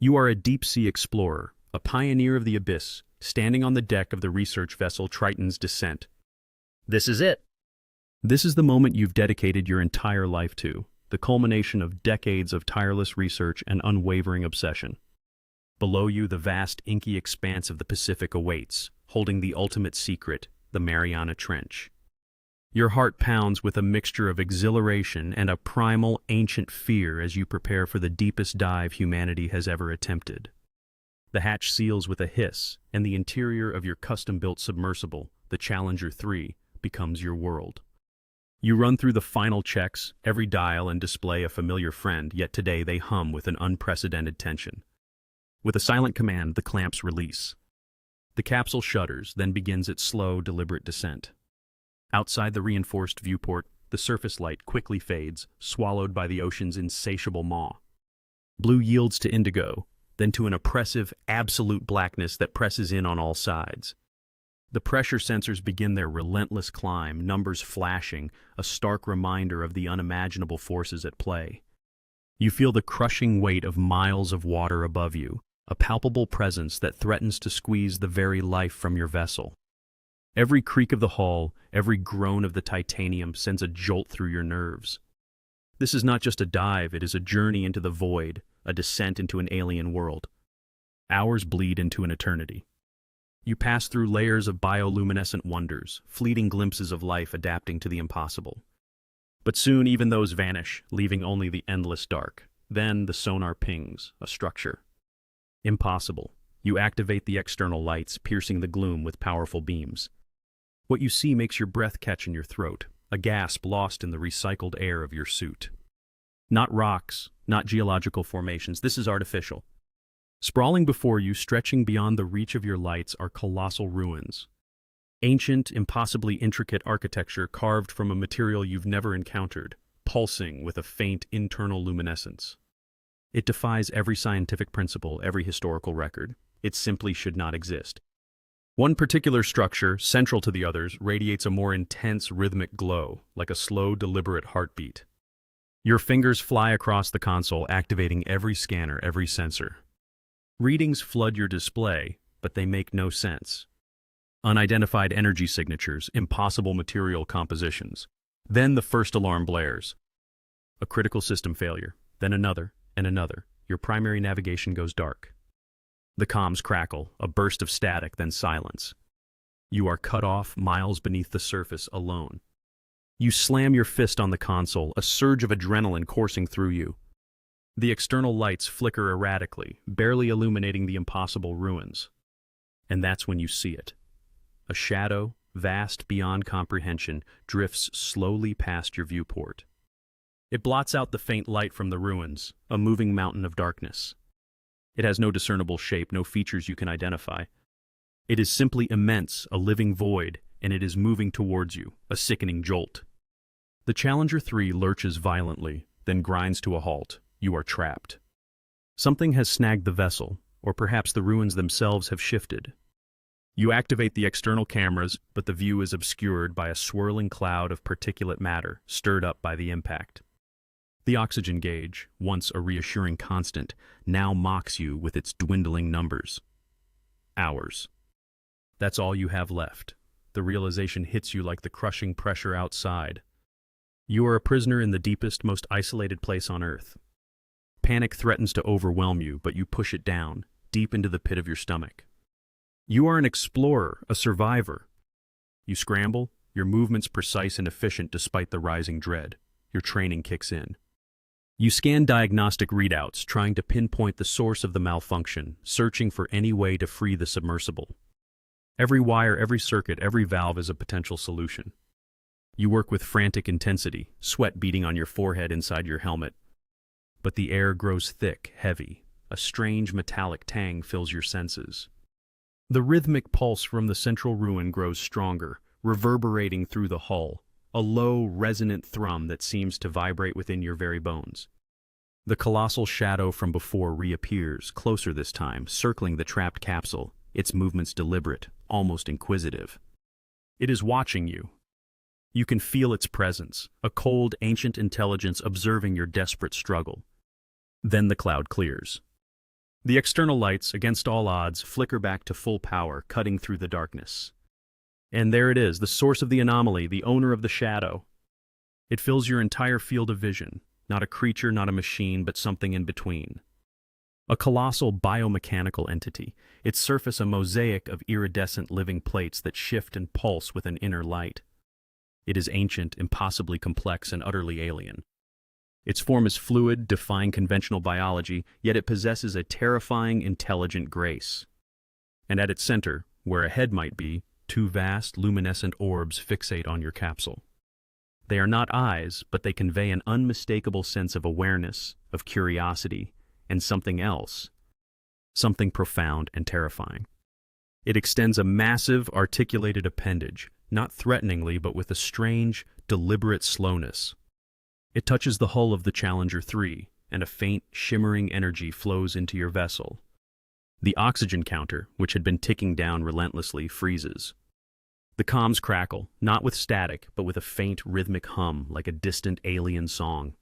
You are a deep-sea explorer, a pioneer of the abyss, standing on the deck of the research vessel Triton's Descent. This is it. This is the moment you've dedicated your entire life to, the culmination of decades of tireless research and unwavering obsession. Below you, the vast, inky expanse of the Pacific awaits, holding the ultimate secret, the Mariana Trench. Your heart pounds with a mixture of exhilaration and a primal, ancient fear as you prepare for the deepest dive humanity has ever attempted. The hatch seals with a hiss, and the interior of your custom-built submersible, the Challenger 3, becomes your world. You run through the final checks, every dial and display a familiar friend, yet today they hum with an unprecedented tension. With a silent command, the clamps release. The capsule shudders, then begins its slow, deliberate descent. Outside the reinforced viewport, the surface light quickly fades, swallowed by the ocean's insatiable maw. Blue yields to indigo, then to an oppressive, absolute blackness that presses in on all sides. The pressure sensors begin their relentless climb, numbers flashing, a stark reminder of the unimaginable forces at play. You feel the crushing weight of miles of water above you, a palpable presence that threatens to squeeze the very life from your vessel. Every creak of the hull, every groan of the titanium sends a jolt through your nerves. This is not just a dive, it is a journey into the void, a descent into an alien world. Hours bleed into an eternity. You pass through layers of bioluminescent wonders, fleeting glimpses of life adapting to the impossible. But soon even those vanish, leaving only the endless dark. Then the sonar pings, a structure. Impossible. You activate the external lights, piercing the gloom with powerful beams. What you see makes your breath catch in your throat, a gasp lost in the recycled air of your suit. Not rocks, not geological formations, this is artificial. Sprawling before you, stretching beyond the reach of your lights, are colossal ruins. Ancient, impossibly intricate architecture carved from a material you've never encountered, pulsing with a faint internal luminescence. It defies every scientific principle, every historical record. It simply should not exist. One particular structure, central to the others, radiates a more intense rhythmic glow, like a slow, deliberate heartbeat. Your fingers fly across the console, activating every scanner, every sensor. Readings flood your display, but they make no sense. Unidentified energy signatures, impossible material compositions. Then the first alarm blares. A critical system failure, then another, and another. Your primary navigation goes dark. The comms crackle, a burst of static, then silence. You are cut off, miles beneath the surface, alone. You slam your fist on the console, a surge of adrenaline coursing through you. The external lights flicker erratically, barely illuminating the impossible ruins. And that's when you see it. A shadow, vast beyond comprehension, drifts slowly past your viewport. It blots out the faint light from the ruins, a moving mountain of darkness. It has no discernible shape, no features you can identify. It is simply immense, a living void, and it is moving towards you, a sickening jolt. The Challenger 3 lurches violently, then grinds to a halt. You are trapped. Something has snagged the vessel, or perhaps the ruins themselves have shifted. You activate the external cameras, but the view is obscured by a swirling cloud of particulate matter stirred up by the impact. The oxygen gauge, once a reassuring constant, now mocks you with its dwindling numbers. Hours. That's all you have left. The realization hits you like the crushing pressure outside. You are a prisoner in the deepest, most isolated place on Earth. Panic threatens to overwhelm you, but you push it down, deep into the pit of your stomach. You are an explorer, a survivor. You scramble, your movements precise and efficient despite the rising dread. Your training kicks in. You scan diagnostic readouts, trying to pinpoint the source of the malfunction, searching for any way to free the submersible. Every wire, every circuit, every valve is a potential solution. You work with frantic intensity, sweat beating on your forehead inside your helmet. But the air grows thick, heavy. A strange metallic tang fills your senses. The rhythmic pulse from the central ruin grows stronger, reverberating through the hull, a low, resonant thrum that seems to vibrate within your very bones. The colossal shadow from before reappears, closer this time, circling the trapped capsule, its movements deliberate, almost inquisitive. It is watching you. You can feel its presence, a cold, ancient intelligence observing your desperate struggle. Then the cloud clears. The external lights, against all odds, flicker back to full power, cutting through the darkness. And there it is, the source of the anomaly, the owner of the shadow. It fills your entire field of vision, not a creature, not a machine, but something in between. A colossal biomechanical entity, its surface a mosaic of iridescent living plates that shift and pulse with an inner light. It is ancient, impossibly complex, and utterly alien. Its form is fluid, defying conventional biology, yet it possesses a terrifying, intelligent grace. And at its center, where a head might be, two vast, luminescent orbs fixate on your capsule. They are not eyes, but they convey an unmistakable sense of awareness, of curiosity, and something else, something profound and terrifying. It extends a massive, articulated appendage, not threateningly but with a strange, deliberate slowness. It touches the hull of the Challenger 3, and a faint, shimmering energy flows into your vessel. The oxygen counter, which had been ticking down relentlessly, freezes. The comms crackle, not with static, but with a faint, rhythmic hum like a distant alien song.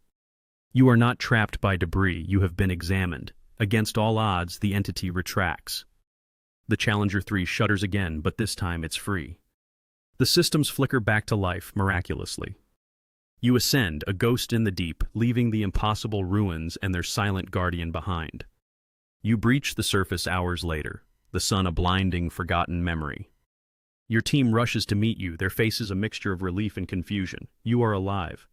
You are not trapped by debris, you have been examined. Against all odds, the entity retracts. The Challenger 3 shudders again, but this time it's free. The systems flicker back to life, miraculously. You ascend, a ghost in the deep, leaving the impossible ruins and their silent guardian behind. You breach the surface hours later, the sun a blinding, forgotten memory. Your team rushes to meet you, their faces a mixture of relief and confusion. You are alive.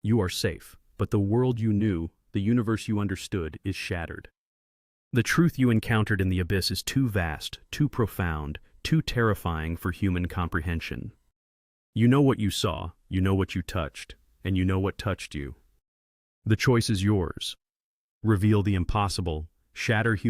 You are safe, but the world you knew, the universe you understood, is shattered. The truth you encountered in the abyss is too vast, too profound, too terrifying for human comprehension. You know what you saw, you know what you touched, and you know what touched you. The choice is yours. Reveal the impossible, shatter humanity.